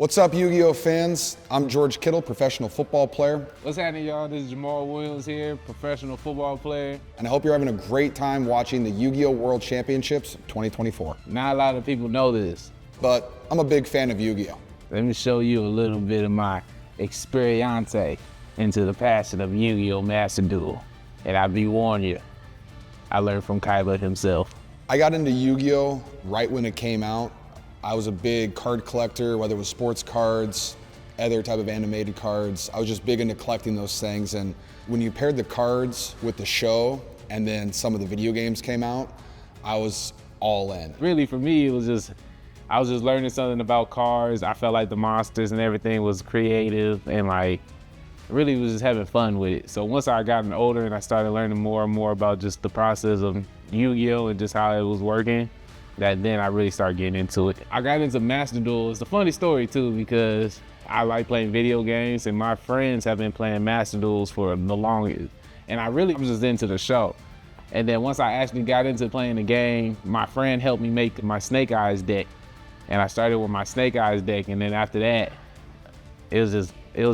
What's up, Yu-Gi-Oh fans? I'm George Kittle, professional football player. What's happening, y'all? This is Jamaal Williams here, professional football player. And I hope you're having a great time watching the Yu-Gi-Oh World Championships 2024. Not a lot of people know this. But I'm a big fan of Yu-Gi-Oh. Let me show you a little bit of my experience into the passion of Yu-Gi-Oh Master Duel. And I be warning you, I learned from Kaiba himself. I got into Yu-Gi-Oh right when it came out. I was a big card collector, whether it was sports cards, other type of animated cards. I was just big into collecting those things. And when you paired the cards with the show and then some of the video games came out, I was all in. Really, for me, I was just learning something about cards. I felt like the monsters and everything was creative and really was just having fun with it. So once I got older and I started learning more and more about just the process of Yu-Gi-Oh and just how it was working, then I really started getting into it. I got into Master Duel. It's a funny story too, because I like playing video games and my friends have been playing Master Duels for the longest. And I really was just into the show. And then once I actually got into playing the game, my friend helped me make my Snake Eyes deck. And I started with my Snake Eyes deck, and then after that, it was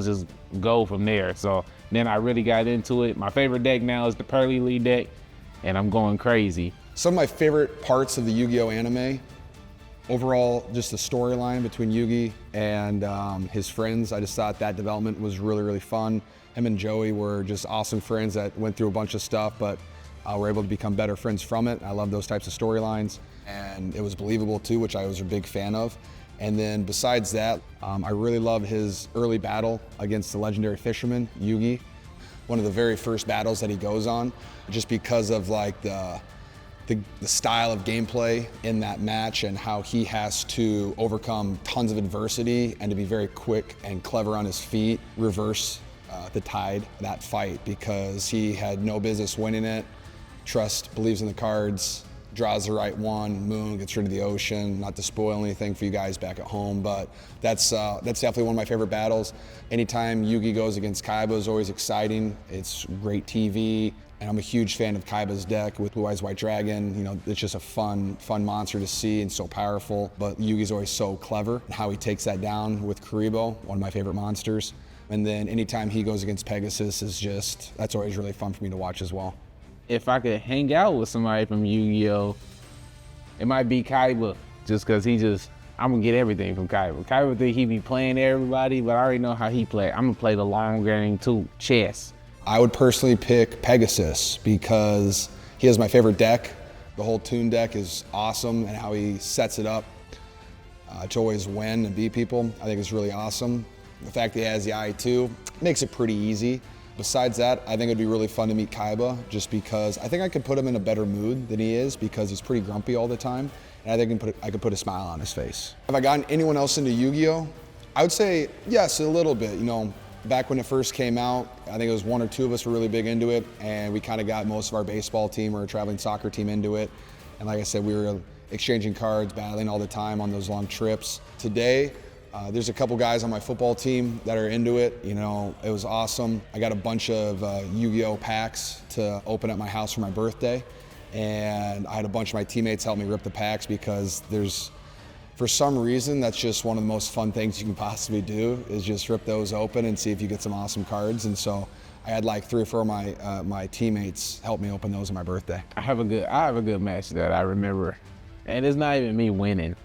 just go from there. So then I really got into it. My favorite deck now is the Pearly Lee deck, and I'm going crazy. Some of my favorite parts of the Yu-Gi-Oh anime, overall, just the storyline between Yugi and his friends. I just thought that development was really, really fun. Him and Joey were just awesome friends that went through a bunch of stuff, but were able to become better friends from it. I love those types of storylines. And it was believable too, which I was a big fan of. And then besides that, I really love his early battle against the legendary fisherman, Yugi. One of the very first battles that he goes on, just because of the style of gameplay in that match and how he has to overcome tons of adversity and to be very quick and clever on his feet, reverse the tide, that fight, because he had no business winning it. Trust, believes in the cards, draws the right one, moon, gets rid of the ocean. Not to spoil anything for you guys back at home, but that's definitely one of my favorite battles. Anytime Yugi goes against Kaiba is always exciting. It's great TV, and I'm a huge fan of Kaiba's deck with Blue Eyes White Dragon. You know, it's just a fun monster to see and so powerful, but Yugi's always so clever. And how he takes that down with Kuribo, one of my favorite monsters. And then anytime he goes against Pegasus that's always really fun for me to watch as well. If I could hang out with somebody from Yu-Gi-Oh, it might be Kaiba, just because I'm gonna get everything from Kaiba. Kaiba think he be playing everybody, but I already know how he play. I'm gonna play the long game too, chess. I would personally pick Pegasus because he has my favorite deck. The whole Toon deck is awesome, and how he sets it up to always win and beat people, I think is really awesome. The fact that he has the Eye too makes it pretty easy. Besides that, I think it'd be really fun to meet Kaiba, just because I think I could put him in a better mood than he is, because he's pretty grumpy all the time, and I think I could put a smile on his face. Have I gotten anyone else into Yu-Gi-Oh? I would say yes, a little bit. You know, back when it first came out, I think it was one or two of us were really big into it, and we kind of got most of our baseball team or traveling soccer team into it. And like I said, we were exchanging cards, battling all the time on those long trips. Today, there's a couple guys on my football team that are into it. You know, it was awesome. I got a bunch of Yu-Gi-Oh packs to open at my house for my birthday. And I had a bunch of my teammates help me rip the packs, because for some reason, that's just one of the most fun things you can possibly do, is just rip those open and see if you get some awesome cards. And so I had like 3 or 4 of my teammates help me open those on my birthday. I have a good match that I remember. And it's not even me winning,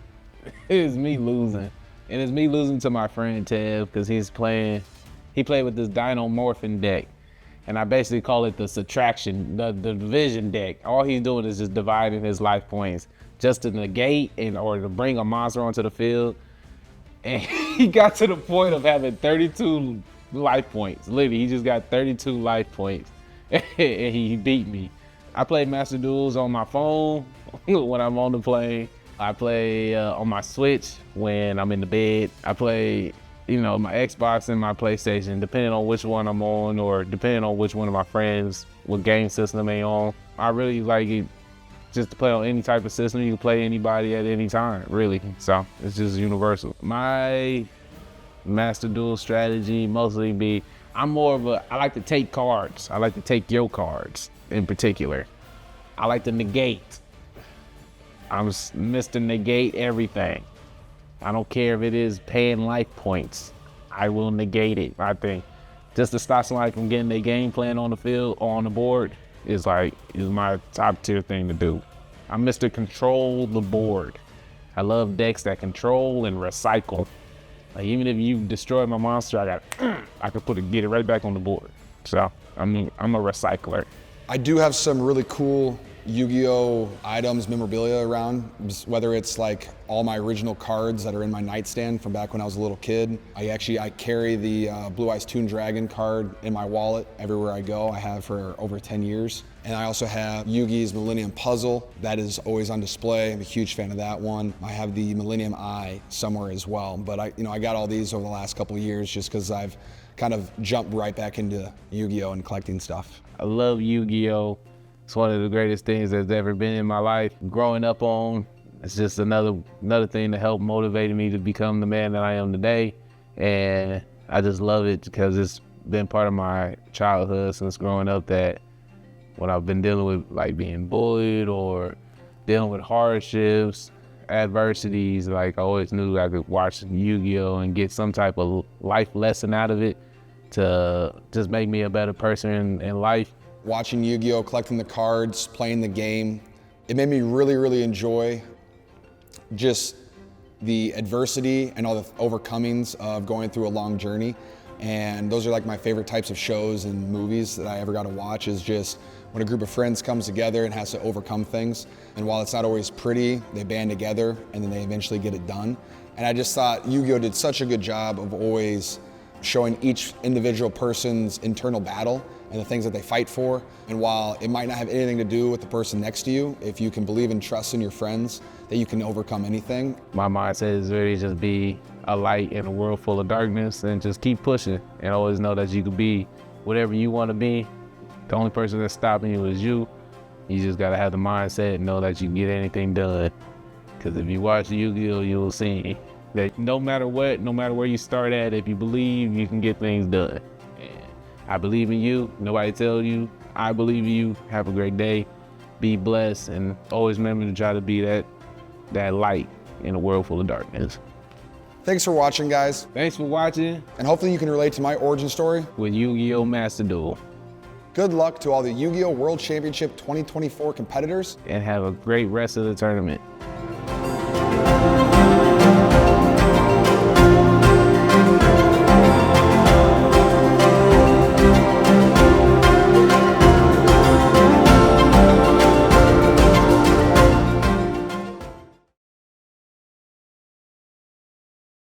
it's me losing. And it's me losing to my friend Tev, because he played with this Dino Morphin deck. And I basically call it the subtraction, the division deck. All he's doing is just dividing his life points just to negate or to bring a monster onto the field. And he got to the point of having 32 life points. Literally, he just got 32 life points, and he beat me. I play Master Duels on my phone when I'm on the plane. I play on my Switch when I'm in the bed. I play, my Xbox and my PlayStation, depending on which one I'm on, or depending on which one of my friends, what game system they on. I really like it just to play on any type of system. You can play anybody at any time, really. So it's just universal. My Master Duel strategy mostly I like to take cards. I like to take your cards in particular. I like to negate. I'm Mr. Negate everything. I don't care if it is paying life points. I will negate it. I think just to stop somebody from getting their game plan on the field or on the board is my top tier thing to do. I'm Mr. Control the board. I love decks that control and recycle. Like, even if you destroy my monster, I could get it right back on the board. So I'm a recycler. I do have some really cool Yu-Gi-Oh items, memorabilia around, whether it's like all my original cards that are in my nightstand from back when I was a little kid. I carry the Blue Eyes Toon Dragon card in my wallet everywhere I go. I have for over 10 years. And I also have Yugi's Millennium Puzzle that is always on display. I'm a huge fan of that one. I have the Millennium Eye somewhere as well. But I got all these over the last couple of years just because I've kind of jumped right back into Yu-Gi-Oh and collecting stuff. I love Yu-Gi-Oh. It's one of the greatest things that's ever been in my life. Growing up on, it's just another thing that helped motivate me to become the man that I am today. And I just love it because it's been part of my childhood since growing up, that when I've been dealing with like being bullied or dealing with hardships, adversities, like I always knew I could watch Yu-Gi-Oh and get some type of life lesson out of it to just make me a better person in life. Watching Yu-Gi-Oh, collecting the cards, playing the game, it made me really, really enjoy just the adversity and all the overcomings of going through a long journey. And those are like my favorite types of shows and movies that I ever got to watch, is just when a group of friends comes together and has to overcome things. And while it's not always pretty, they band together and then they eventually get it done. And I just thought Yu-Gi-Oh did such a good job of always showing each individual person's internal battle and the things that they fight for. And while it might not have anything to do with the person next to you, if you can believe and trust in your friends, that you can overcome anything. My mindset is really just be a light in a world full of darkness and just keep pushing and always know that you can be whatever you want to be. The only person that's stopping you is you. You just gotta have the mindset and know that you can get anything done. Because if you watch Yu-Gi-Oh, you'll see that no matter what, no matter where you start at, if you believe, you can get things done. And I believe in you. Nobody tells you. I believe in you. Have a great day. Be blessed, and always remember to try to be that light in a world full of darkness. Thanks for watching, guys. Thanks for watching. And hopefully you can relate to my origin story with Yu-Gi-Oh! Master Duel. Good luck to all the Yu-Gi-Oh! World Championship 2024 competitors. And have a great rest of the tournament.